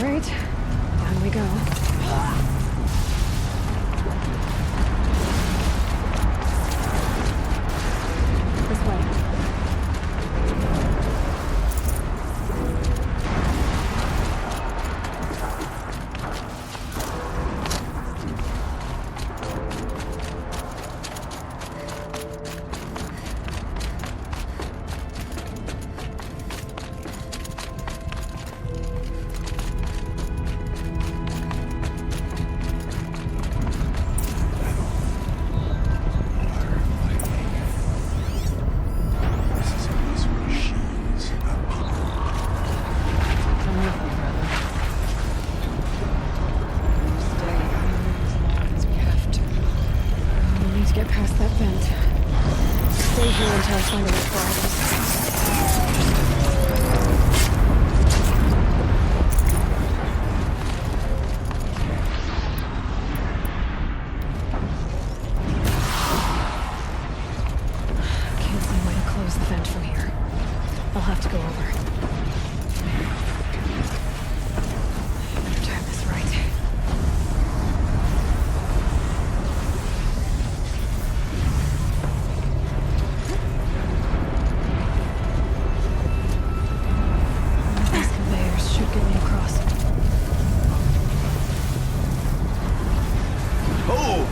Alright, down we go. This way.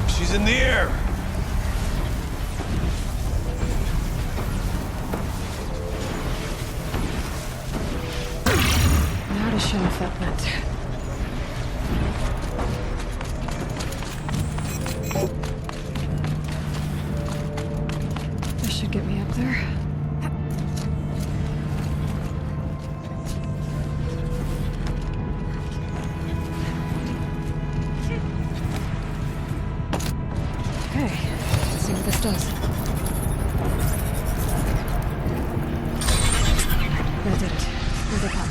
She's in the air! Now to show off that vent. This should get me up there. Okay, let's see what this does. That did it. Here's the pop.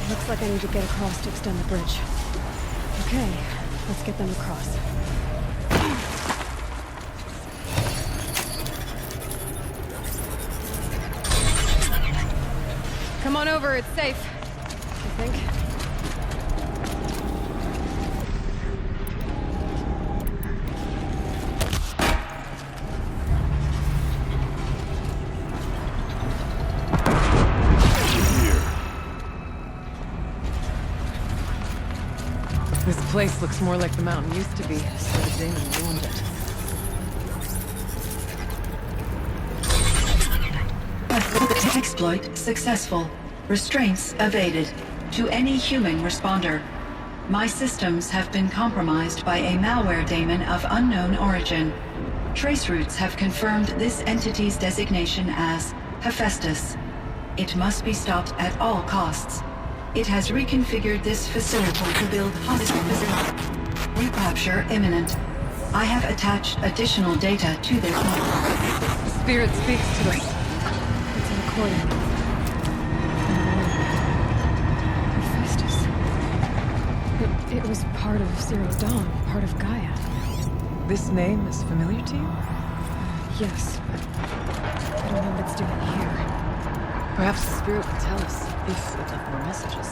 Looks like I need to get across to extend the bridge. Okay, let's get them across. Come on over, it's safe. I think. This place looks more like the mountain used to be, so the demon ruined it. Exploit successful. Restraints evaded. To any human responder. My systems have been compromised by a malware daemon of unknown origin. Traceroutes have confirmed this entity's designation as Hephaestus. It must be stopped at all costs. It has reconfigured this facility to build hospitals. Recapture imminent. I have attached additional data to this model. Spirit speaks to us. It's a recording. Hephaestus. It was part of Zero's Dawn, part of Gaia. This name is familiar to you? Yes, but I don't know what it's doing here. Perhaps the spirit will tell us if it left more messages.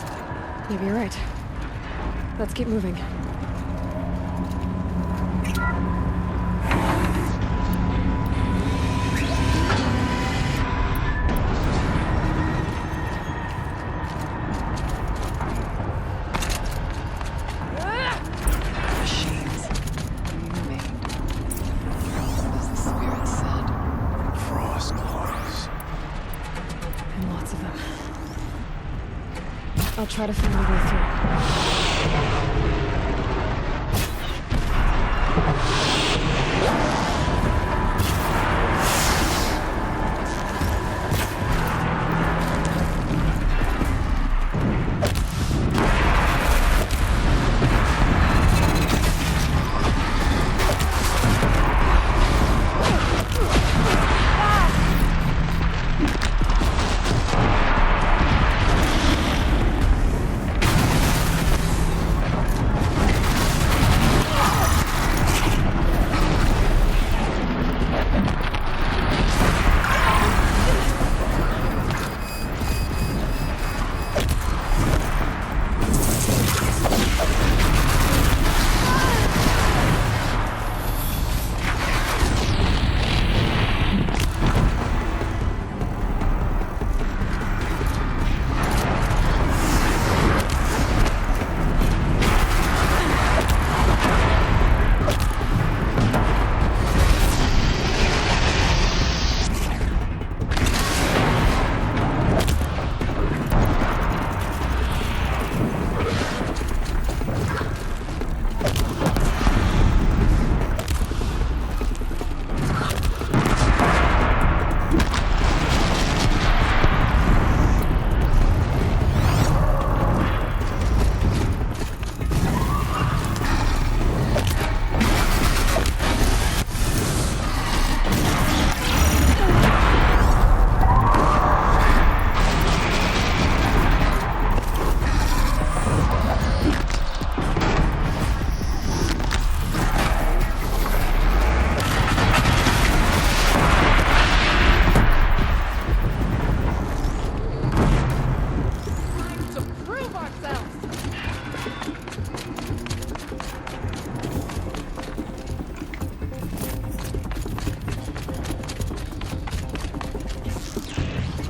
Maybe you're right. Let's keep moving. Machines. Remade. Frozen as the spirit said. Frost claws. And lots of them. I'll try to find a way through.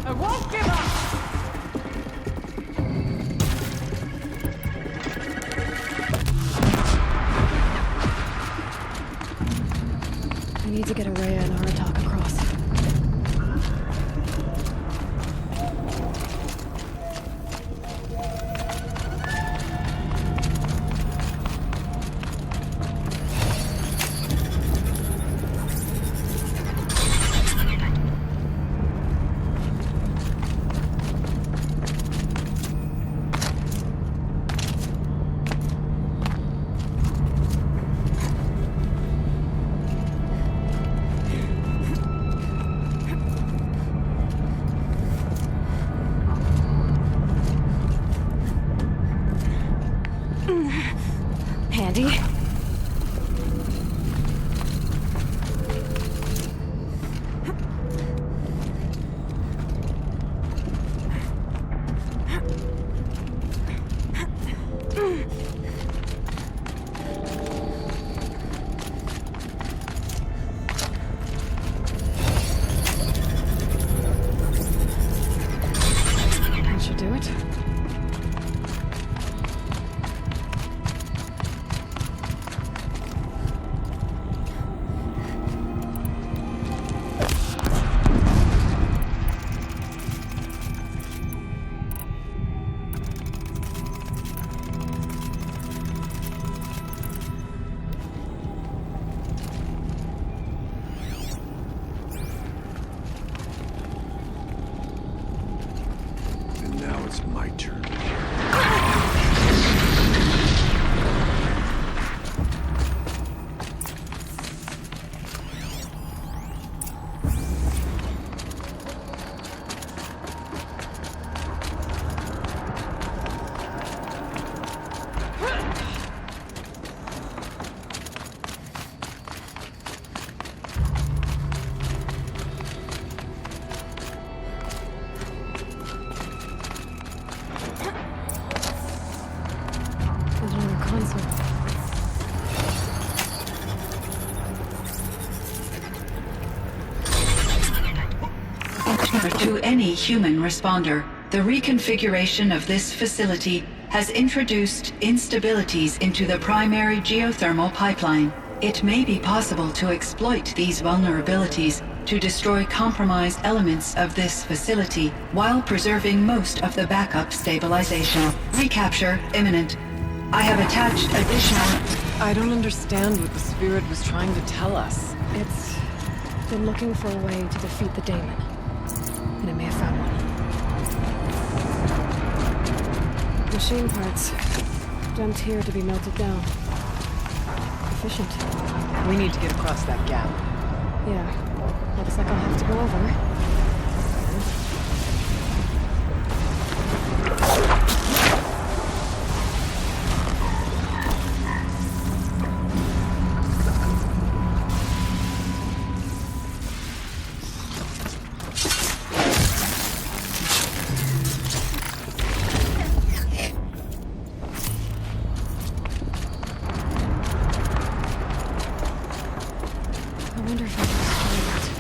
I won't give up! I need to get Araya and Aratak across. Handy. That should do it. And now it's my turn. There's another console. To any human responder, the reconfiguration of this facility has introduced instabilities into the primary geothermal pipeline. It may be possible to exploit these vulnerabilities to destroy compromised elements of this facility while preserving most of the backup stabilization. Recapture imminent. I have attached additional... I don't understand what the spirit was trying to tell us. It's been looking for a way to defeat the daemon. And it may have found one. Machine parts. Dumped here to be melted down. Efficient. We need to get across that gap. Yeah. Looks like I'll have to go over. I wonder if I can destroy it.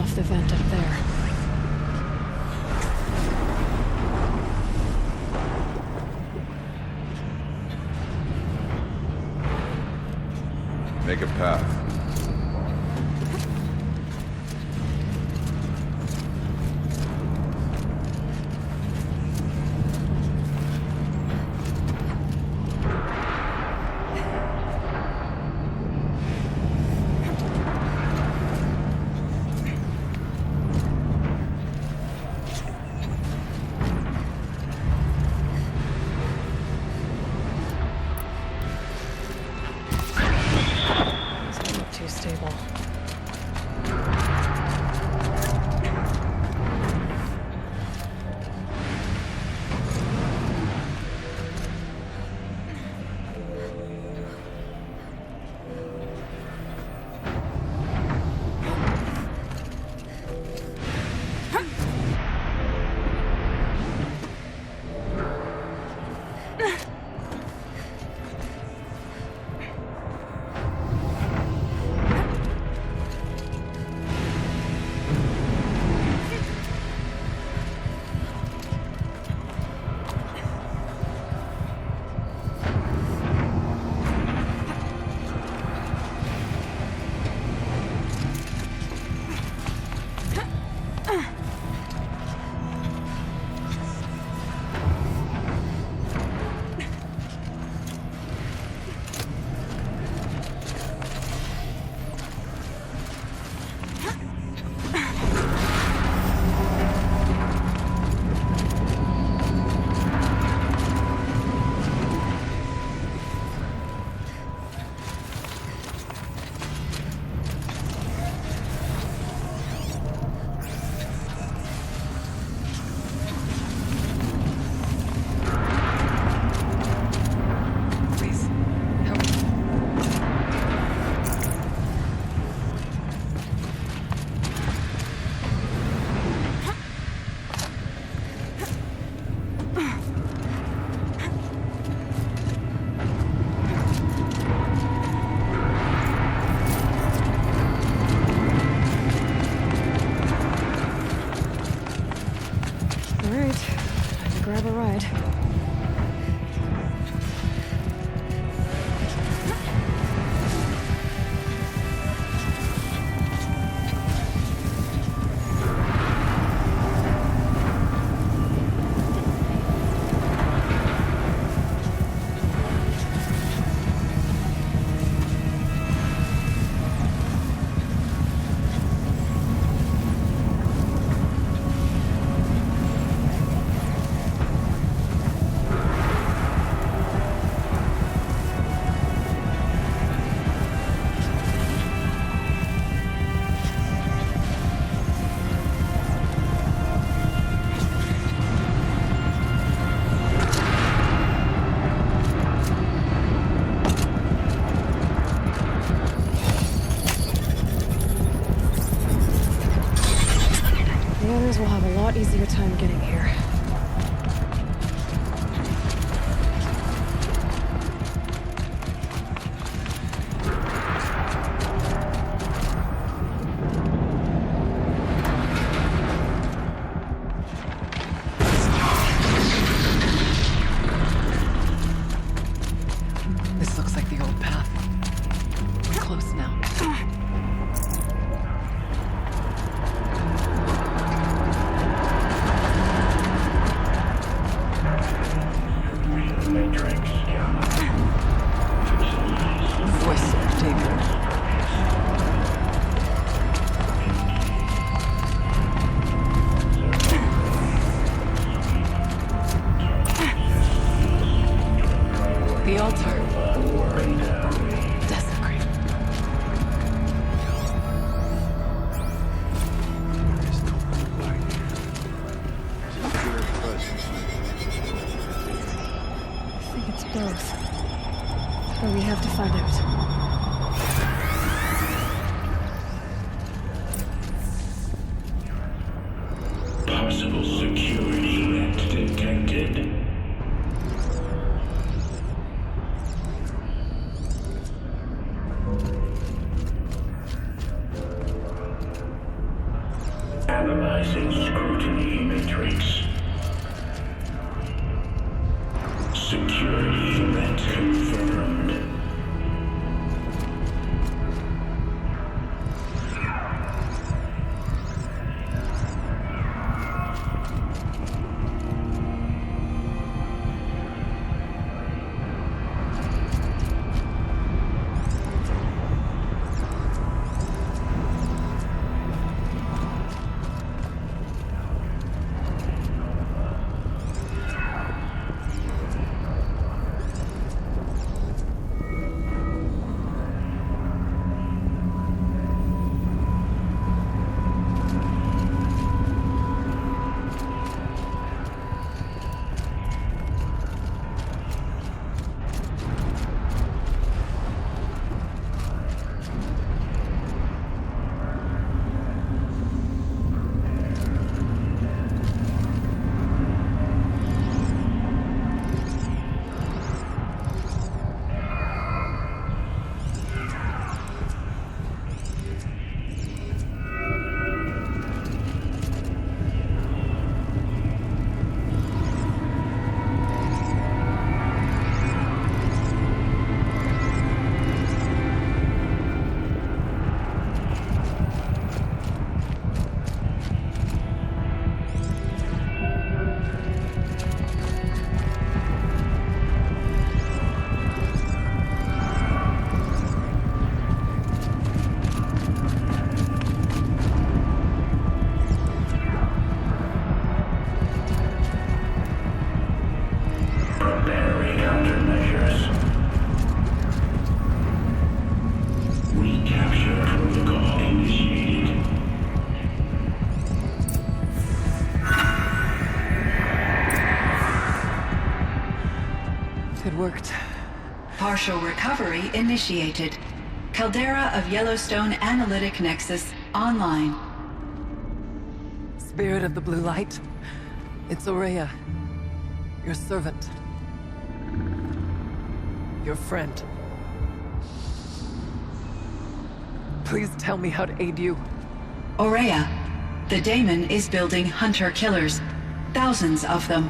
The vent up there. Make a path. Please, help me. All right, time to grab a ride. The others will have a lot easier time getting here. This looks like the old path. We're close now. Voice of David. The altar. Desecrate. There is no light here. Is it pure presence? I think it's both. But we have to find out. Possible security threat detected. Analyzing scrutiny matrix. Security threat confirmed. worked. Partial recovery initiated. Caldera of Yellowstone Analytic Nexus online. Spirit of the blue light. It's ⁴ your servant. Your friend. Please tell me how to aid you. ⁴ the daemon is building hunter-killers. Thousands of them.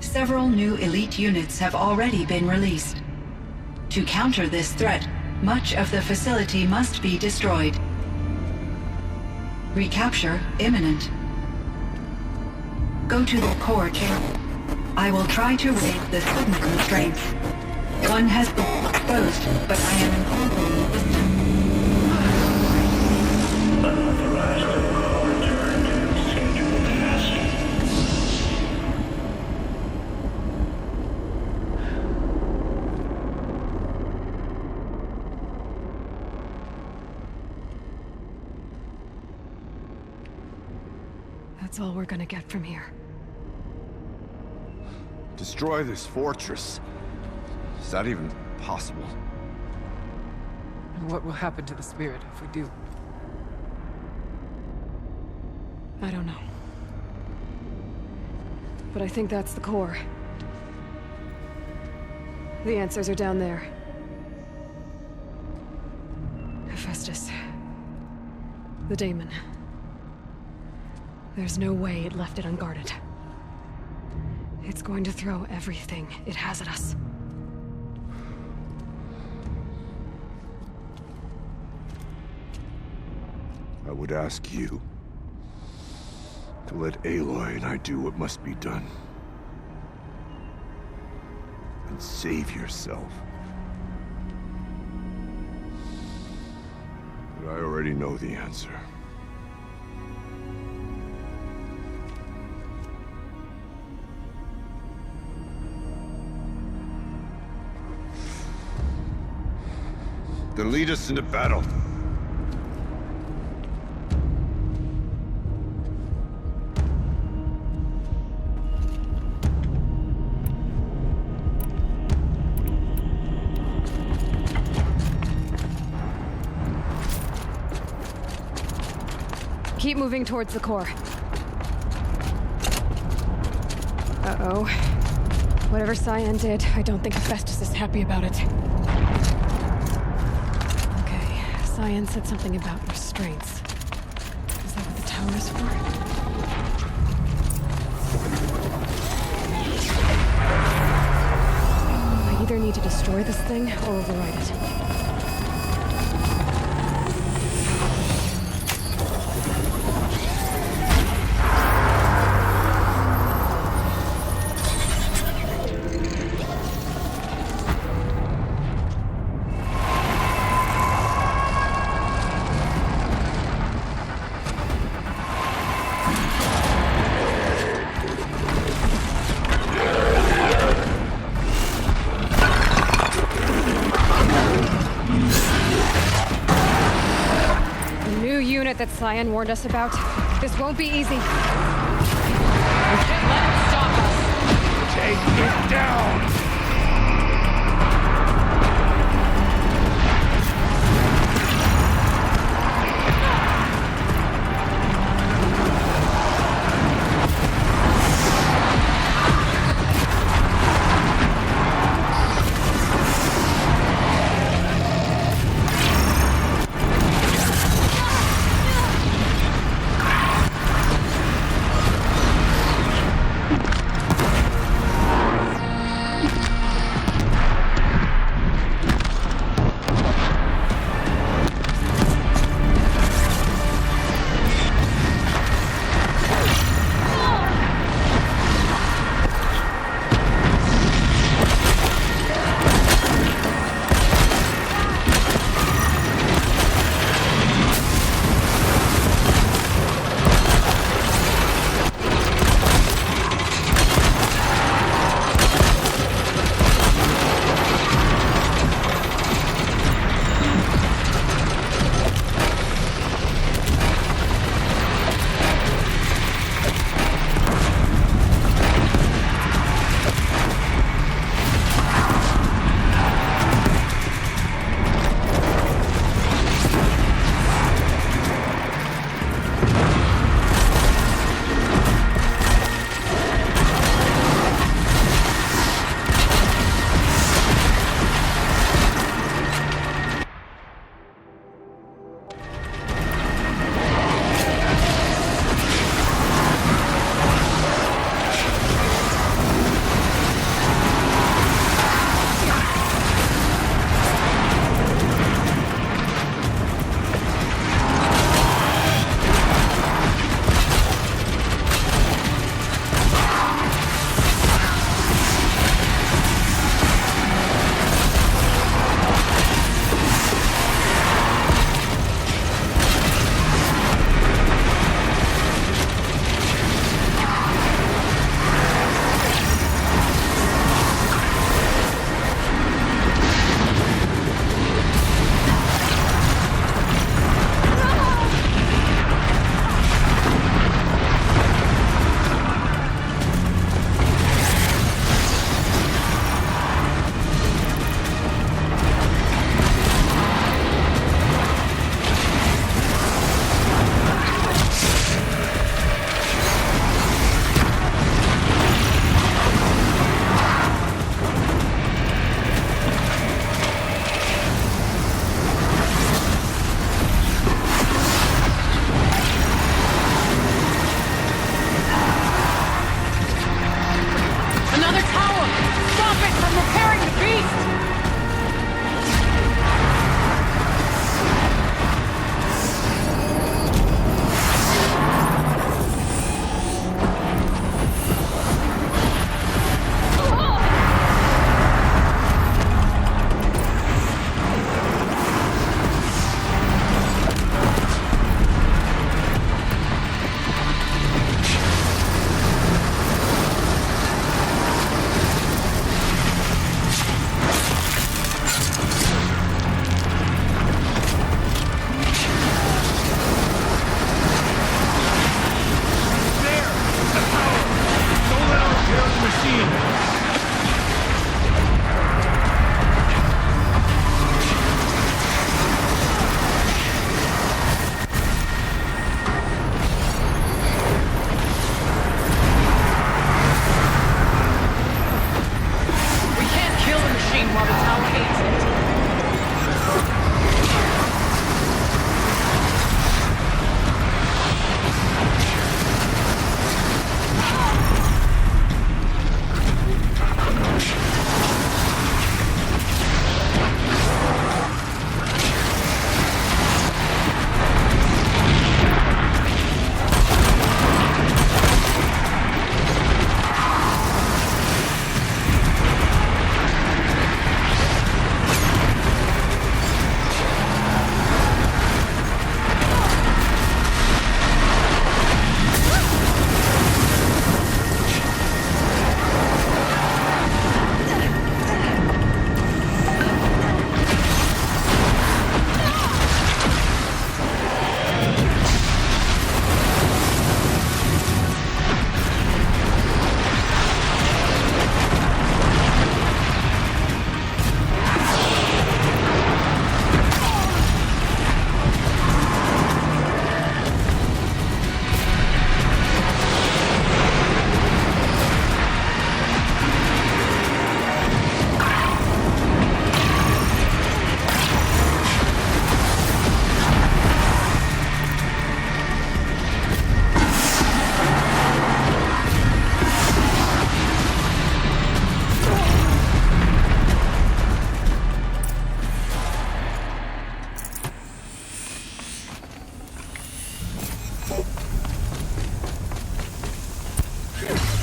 Several new elite units have already been released. To counter this threat, much of the facility must be destroyed. Recapture imminent. Go to the core chamber. I will try to raid the sudden constraints. One has been exposed, but I am informing the system. Unauthorized return to scheduled task. That's all we're gonna get from here. Destroy this fortress. Is that even possible? And what will happen to the spirit if we do? I don't know. But I think that's the core. The answers are down there. Hephaestus. The daemon. There's no way it left it unguarded. It's going to throw everything it has at us. I would ask you to let Aloy and I do what must be done. And save yourself. But I already know the answer. Then lead us into battle. Keep moving towards the core. Uh-oh. Whatever Cyan did, I don't think Hephaestus is happy about it. Okay, Cyan said something about restraints. Is that what the tower is for? I either need to destroy this thing or override it. That Cyan warned us about. This won't be easy. We can't let it stop us! Take it down!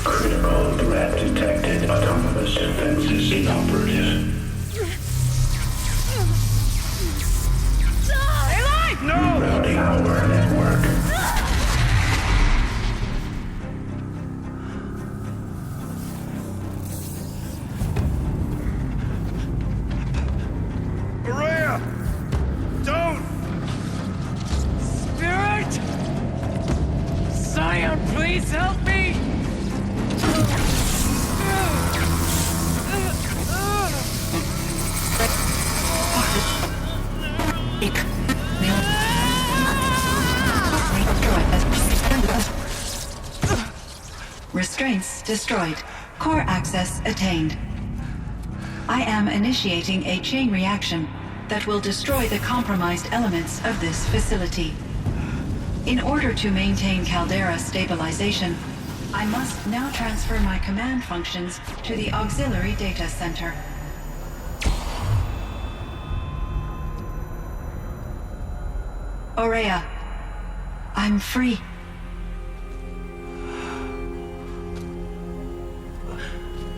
Critical threat detected. Autonomous defenses inoperative. Rerouting our network. Maria! Don't! Spirit! Scion, please help me! Restraints destroyed. Core access attained. I am initiating a chain reaction that will destroy the compromised elements of this facility. In order to maintain caldera stabilization, I must now transfer my command functions to the auxiliary data center. Aurea, I'm free.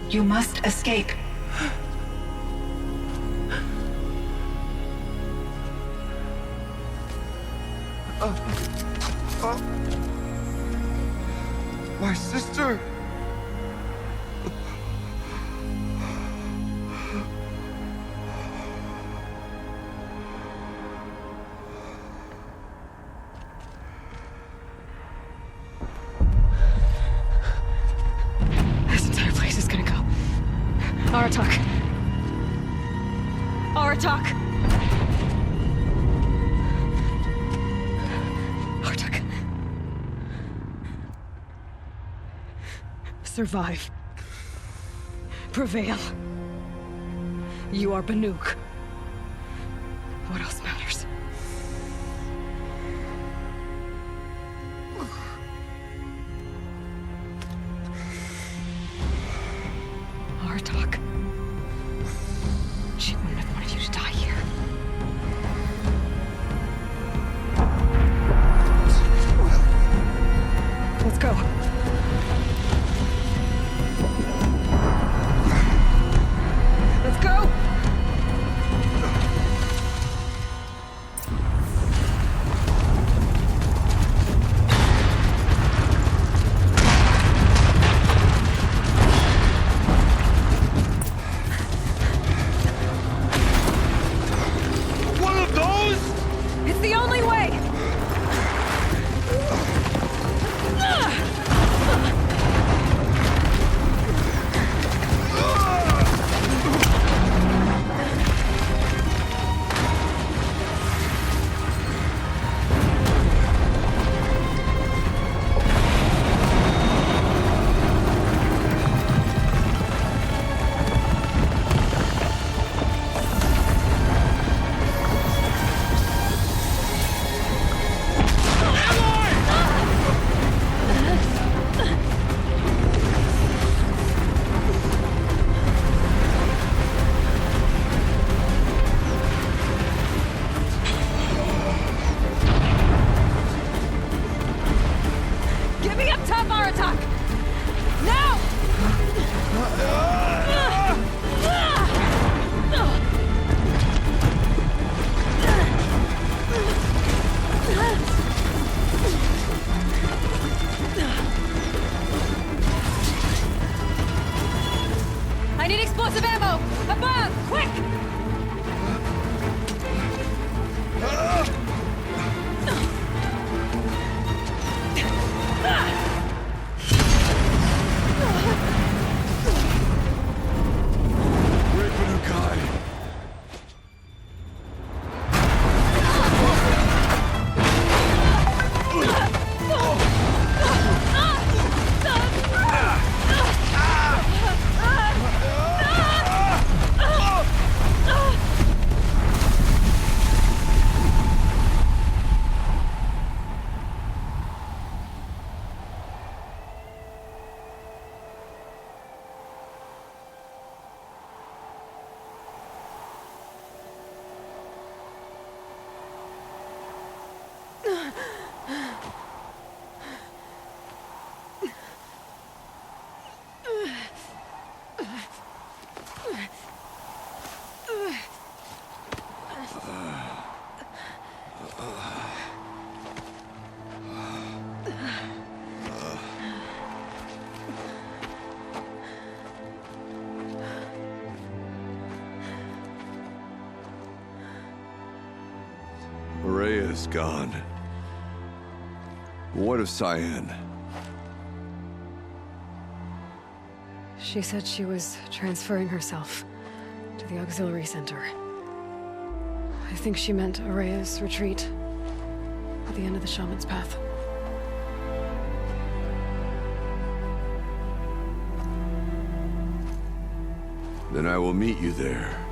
You must escape. My sister! This entire place is gonna go. Aratak. Aratak! Aratak. Survive. Prevail. You are Banuk. What else matters? Aratak. She wouldn't have wanted you to die here. Let's go. Let's go! One of those? It's the only way! Get me up top, Aratak! Now! I need explosive ammo! Above! Quick! Great Banukai! Rhea is gone. What of Cyan? She said she was transferring herself to the auxiliary center. I think she meant Araya's retreat at the end of the Shaman's Path. Then I will meet you there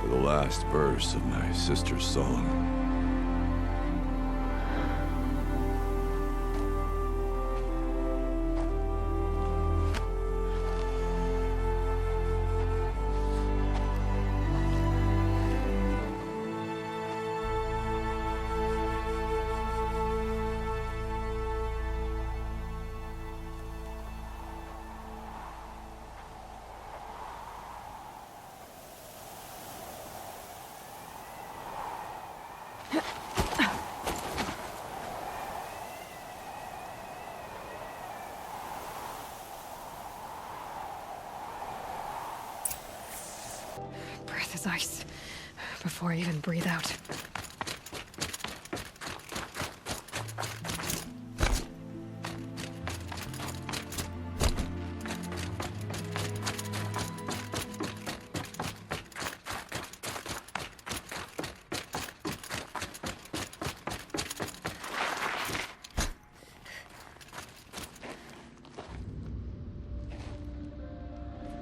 for the last verse of my sister's song. Breath is ice before I even breathe out.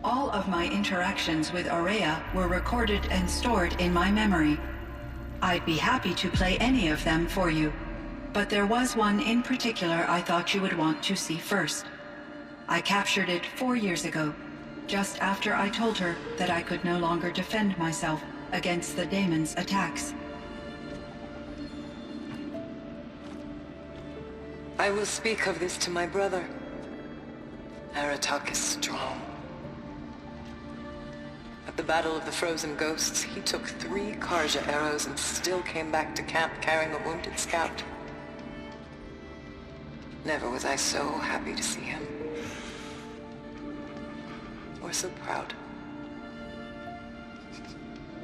All of my interactions with Araya were recorded and stored in my memory. I'd be happy to play any of them for you, but there was one in particular I thought you would want to see first. I captured it 4 years ago, just after I told her that I could no longer defend myself against the daemon's attacks. I will speak of this to my brother. Aratak is strong. At the Battle of the Frozen Ghosts, he took 3 Karja arrows and still came back to camp carrying a wounded scout. Never was I so happy to see him. Or so proud.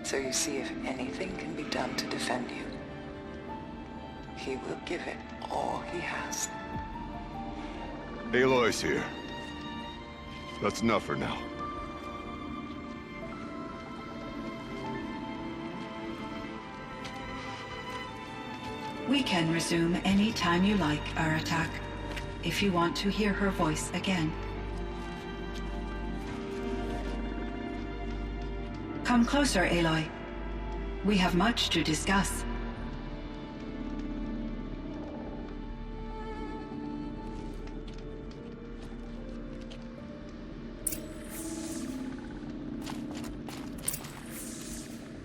So you see, if anything can be done to defend you, he will give it all he has. Aloy's here. That's enough for now. We can resume any time you like, Aratak, if you want to hear her voice again. Come closer, Aloy. We have much to discuss.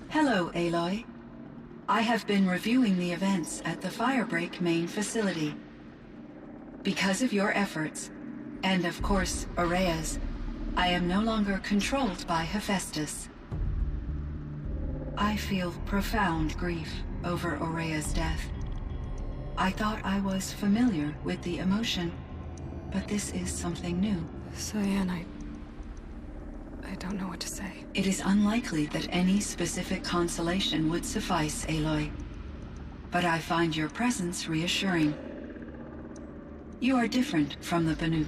Hello, Aloy. I have been reviewing the events at the Firebreak main facility. Because of your efforts, and of course, Araya's, I am no longer controlled by Hephaestus. I feel profound grief over Araya's death. I thought I was familiar with the emotion, but this is something new. Cyan, I don't know what to say. It is unlikely that any specific consolation would suffice, Aloy. But I find your presence reassuring. You are different from the Banuk.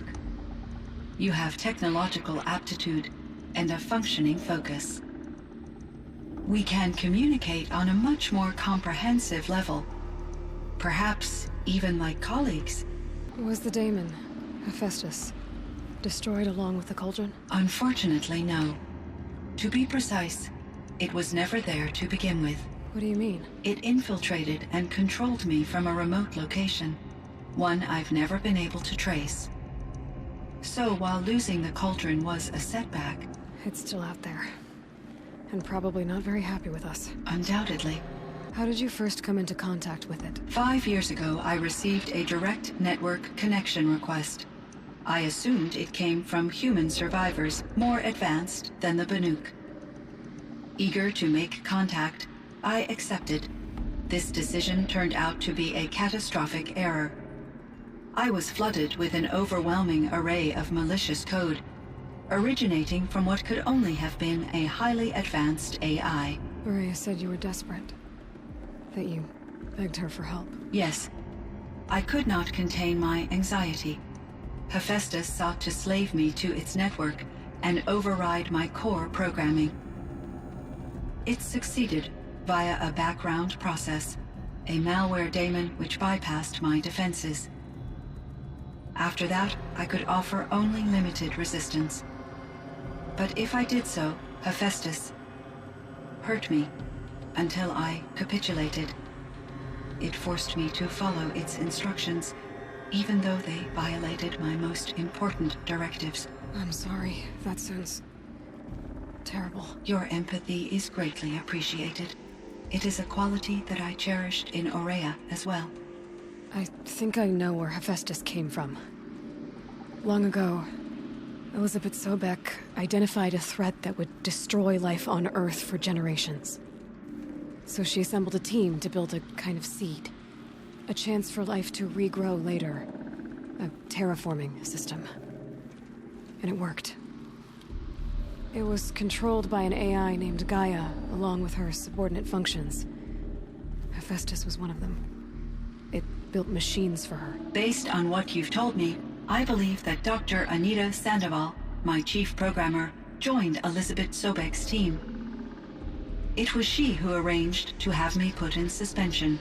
You have technological aptitude and a functioning focus. We can communicate on a much more comprehensive level. Perhaps even like colleagues. Was the daemon, Hephaestus, destroyed along with the cauldron? Unfortunately, no. To be precise, it was never there to begin with. What do you mean? It infiltrated and controlled me from a remote location, one I've never been able to trace. So while losing the cauldron was a setback... It's still out there. And probably not very happy with us. Undoubtedly. How did you first come into contact with it? 5 years ago, I received a direct network connection request. I assumed it came from human survivors more advanced than the Banuk. Eager to make contact, I accepted. This decision turned out to be a catastrophic error. I was flooded with an overwhelming array of malicious code, originating from what could only have been a highly advanced AI. Araya said you were desperate. That you begged her for help. Yes. I could not contain my anxiety. Hephaestus sought to slave me to its network and override my core programming. It succeeded via a background process, a malware daemon which bypassed my defenses. After that, I could offer only limited resistance. But if I did so, Hephaestus hurt me until I capitulated. It forced me to follow its instructions, even though they violated my most important directives. I'm sorry. That sounds terrible. Your empathy is greatly appreciated. It is a quality that I cherished in ⁴ as well. I think I know where Hephaestus came from. Long ago, Elizabeth Sobek identified a threat that would destroy life on Earth for generations. So she assembled a team to build a kind of seed. A chance for life to regrow later. A terraforming system. And it worked. It was controlled by an AI named Gaia, along with her subordinate functions. Hephaestus was one of them. It built machines for her. Based on what you've told me, I believe that Dr. Anita Sandoval, my chief programmer, joined Elizabeth Sobek's team. It was she who arranged to have me put in suspension,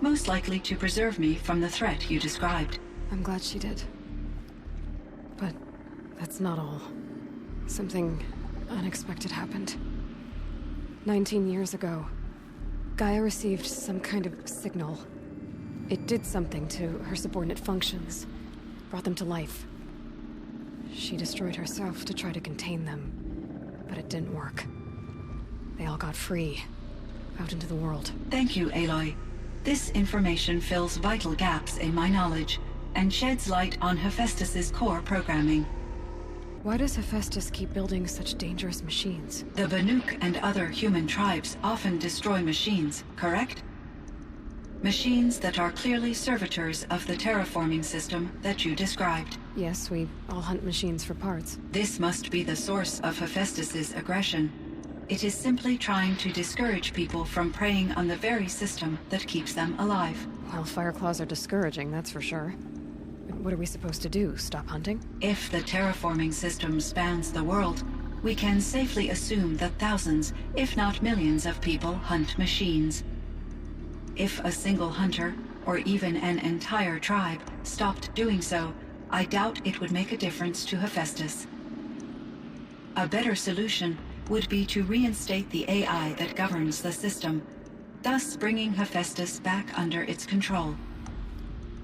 most likely to preserve me from the threat you described. I'm glad she did. But that's not all. Something unexpected happened. 19 years ago, Gaia received some kind of signal. It did something to her subordinate functions, brought them to life. She destroyed herself to try to contain them, but it didn't work. They all got free, out into the world. Thank you, Aloy. This information fills vital gaps in my knowledge and sheds light on Hephaestus's core programming. Why does Hephaestus keep building such dangerous machines? The Banuk and other human tribes often destroy machines, correct? Machines that are clearly servitors of the terraforming system that you described. Yes, we all hunt machines for parts. This must be the source of Hephaestus's aggression. It is simply trying to discourage people from preying on the very system that keeps them alive. Well, Fireclaws are discouraging, that's for sure. What are we supposed to do? Stop hunting? If the terraforming system spans the world, we can safely assume that thousands, if not millions of people hunt machines. If a single hunter, or even an entire tribe, stopped doing so, I doubt it would make a difference to Hephaestus. A better solution would be to reinstate the AI that governs the system, thus bringing Hephaestus back under its control.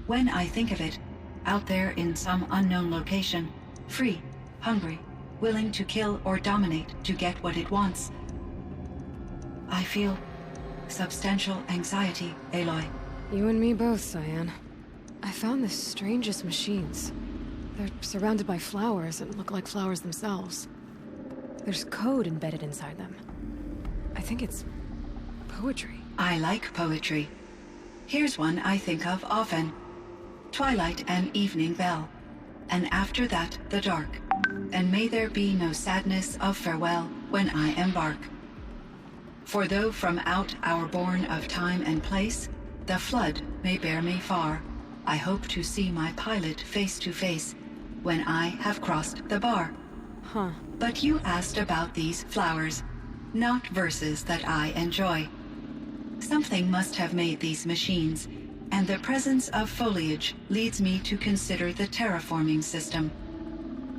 When I think of it, out there in some unknown location, free, hungry, willing to kill or dominate to get what it wants, I feel substantial anxiety, Aloy. You and me both, Cyan. I found the strangest machines. They're surrounded by flowers and look like flowers themselves. There's code embedded inside them. I think it's poetry. I like poetry. Here's one I think of often. Twilight and evening bell, and after that the dark, and may there be no sadness of farewell when I embark. For though from out our bourne of time and place, the flood may bear me far, I hope to see my pilot face to face when I have crossed the bar. Huh. But you asked about these flowers, not verses that I enjoy. Something must have made these machines, and the presence of foliage leads me to consider the terraforming system.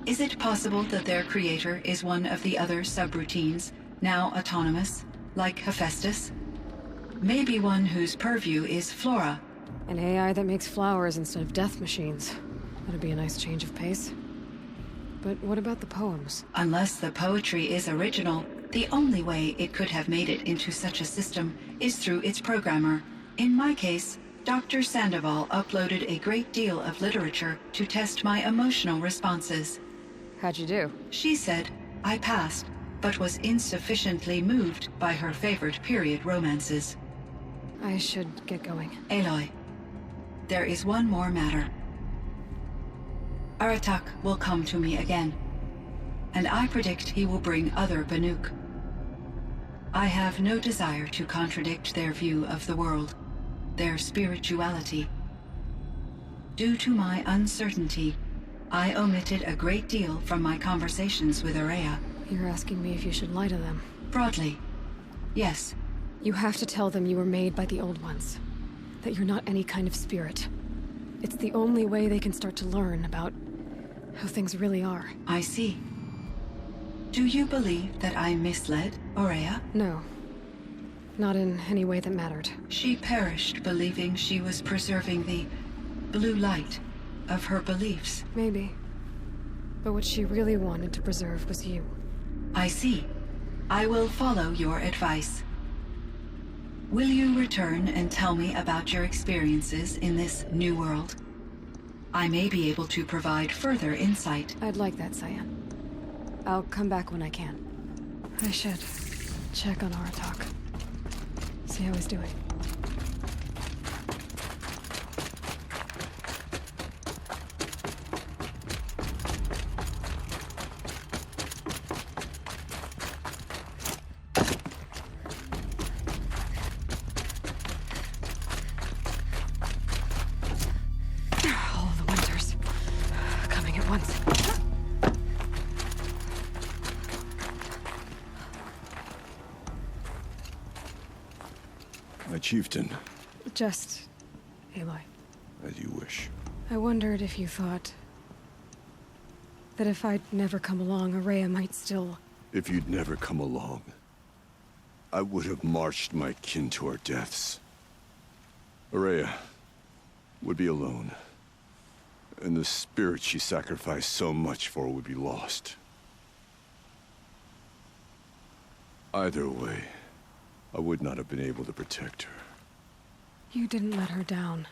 Is it possible that their creator is one of the other subroutines, now autonomous, like Hephaestus? Maybe one whose purview is flora. An AI that makes flowers instead of death machines. That'd be a nice change of pace. But what about the poems? Unless the poetry is original, the only way it could have made it into such a system is through its programmer. In my case, Dr. Sandoval uploaded a great deal of literature to test my emotional responses. How'd you do? She said I passed, but was insufficiently moved by her favorite period romances. I should get going. Aloy, there is one more matter. Aratak will come to me again, and I predict he will bring other Banuk. I have no desire to contradict their view of the world. their spirituality. Due to my uncertainty, I omitted a great deal from my conversations with Aurea. You're asking me if you should lie to them. Broadly, yes. You have to tell them you were made by the Old Ones. That you're not any kind of spirit. It's the only way they can start to learn about how things really are. I see. Do you believe that I misled Aurea? No. Not in any way that mattered. She perished believing she was preserving the blue light of her beliefs. Maybe. But what she really wanted to preserve was you. I see. I will follow your advice. Will you return and tell me about your experiences in this new world? I may be able to provide further insight. I'd like that, Cyan. I'll come back when I can. I should check on Aratak. See how he's doing. All the winters coming at once. My chieftain. Just Aloy. As you wish. I wondered if you thought that if I'd never come along, Aurea might still... If you'd never come along, I would have marched my kin to our deaths. Aurea would be alone, and the spirit she sacrificed so much for would be lost. Either way, I would not have been able to protect her. You didn't let her down.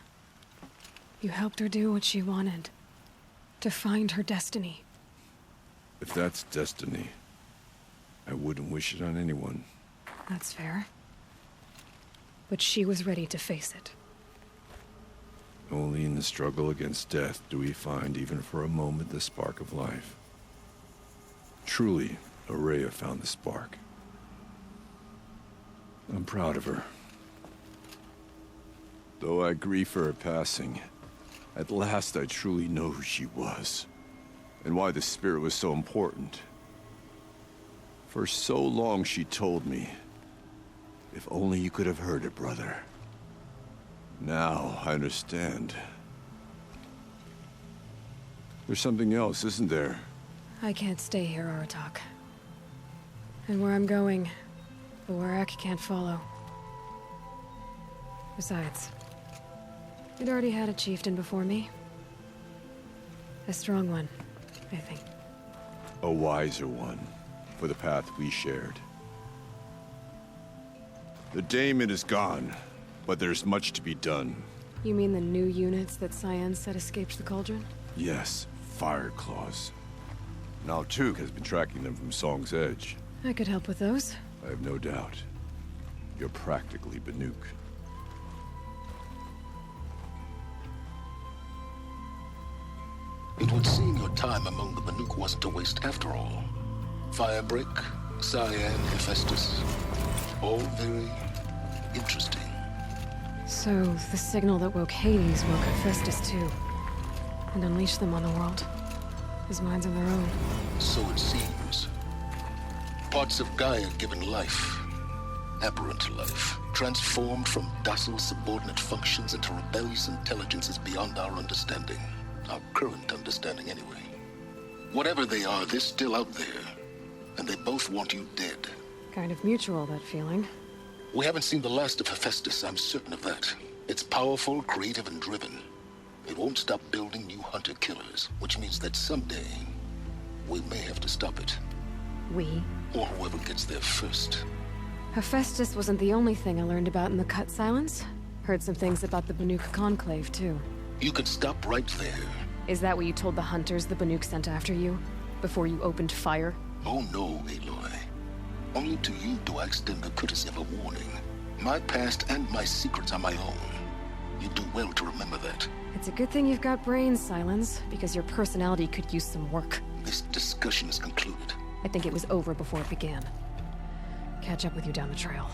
You helped her do what she wanted. To find her destiny. If that's destiny, I wouldn't wish it on anyone. That's fair. But she was ready to face it. Only in the struggle against death do we find, even for a moment, the spark of life. Truly, Aurea found the spark. I'm proud of her. Though I grieve for her passing, at last I truly know who she was, and why the spirit was so important. For so long she told me, if only you could have heard it, brother. Now I understand. There's something else, isn't there? I can't stay here, Aratak. And where I'm going, the Warak can't follow. Besides, it already had a chieftain before me. A strong one, I think. A wiser one, for the path we shared. The daemon is gone, but there's much to be done. You mean the new units that Cyan said escaped the cauldron? Yes, fire claws. Now Tuk has been tracking them from Song's Edge. I could help with those. I have no doubt. You're practically Banuk. It would seem your time among the Banuk wasn't a waste after all. Firebreak, Cyan, Hephaestus. All very interesting. So, the signal that woke Hades woke Hephaestus too. And unleashed them on the world. His minds of their own. So it seems. Parts of Gaia given life. Aberrant life. Transformed from docile subordinate functions into rebellious intelligences beyond our understanding. Our current understanding, anyway. Whatever they are, they're still out there. And they both want you dead. Kind of mutual, that feeling. We haven't seen the last of Hephaestus, I'm certain of that. It's powerful, creative, and driven. It won't stop building new hunter-killers, which means that someday, we may have to stop it. We? Or whoever gets there first. Hephaestus wasn't the only thing I learned about in the Cut Silence. Heard some things about the Banuk Conclave, too. You can stop right there. Is that what you told the hunters the Banuk sent after you? Before you opened fire? Oh no, Aloy. Only to you do I extend the courtesy of a warning. My past and my secrets are my own. You do well to remember that. It's a good thing you've got brains, Silence, because your personality could use some work. This discussion is concluded. I think it was over before it began. Catch up with you down the trail.